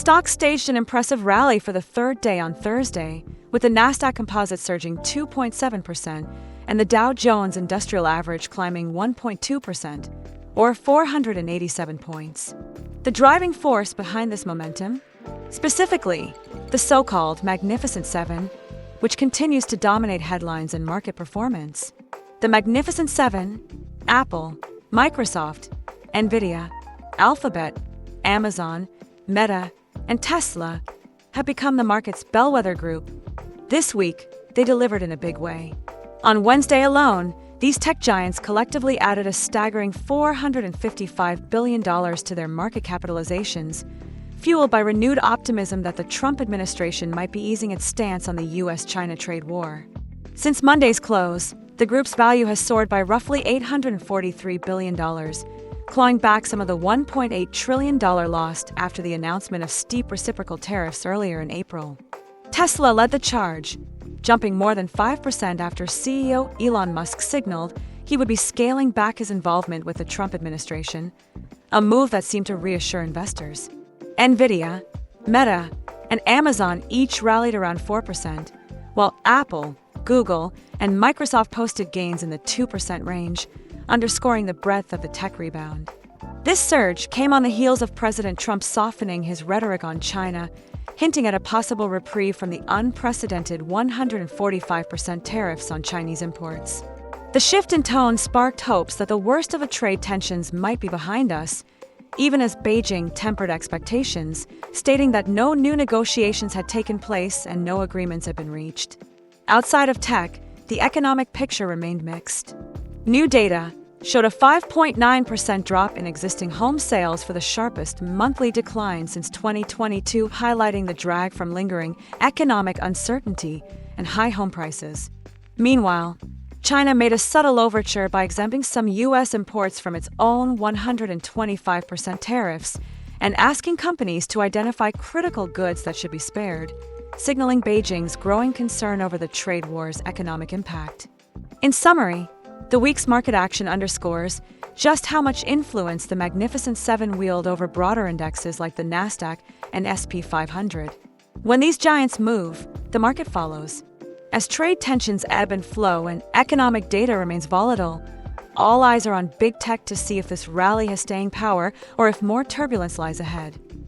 Stocks staged an impressive rally for the third day on Thursday, with the Nasdaq Composite surging 2.7% and the Dow Jones Industrial Average climbing 1.2%, or 487 points. The driving force behind this momentum? Specifically, the so-called Magnificent Seven, which continues to dominate headlines and market performance. The Magnificent Seven, Apple, Microsoft, Nvidia, Alphabet, Amazon, Meta, and Tesla, have become the market's bellwether group. This week, they delivered in a big way. On Wednesday alone, these tech giants collectively added a staggering $455 billion to their market capitalizations, fueled by renewed optimism that the Trump administration might be easing its stance on the U.S.-China trade war. Since Monday's close, the group's value has soared by roughly $843 billion, clawing back some of the $1.8 trillion lost after the announcement of steep reciprocal tariffs earlier in April. Tesla led the charge, jumping more than 5% after CEO Elon Musk signaled he would be scaling back his involvement with the Trump administration, a move that seemed to reassure investors. Nvidia, Meta, and Amazon each rallied around 4%, while Apple, Google, and Microsoft posted gains in the 2% range, underscoring the breadth of the tech rebound. This surge came on the heels of President Trump softening his rhetoric on China, hinting at a possible reprieve from the unprecedented 145% tariffs on Chinese imports. The shift in tone sparked hopes that the worst of the trade tensions might be behind us, even as Beijing tempered expectations, stating that no new negotiations had taken place and no agreements had been reached. Outside of tech, the economic picture remained mixed. New data showed a 5.9% drop in existing home sales for the sharpest monthly decline since 2022, highlighting the drag from lingering economic uncertainty and high home prices. Meanwhile, China made a subtle overture by exempting some U.S. imports from its own 125% tariffs and asking companies to identify critical goods that should be spared, signaling Beijing's growing concern over the trade war's economic impact. In summary, the week's market action underscores just how much influence the Magnificent Seven wield over broader indexes like the Nasdaq and S&P 500. When these giants move, the market follows. As trade tensions ebb and flow and economic data remains volatile, all eyes are on big tech to see if this rally has staying power or if more turbulence lies ahead.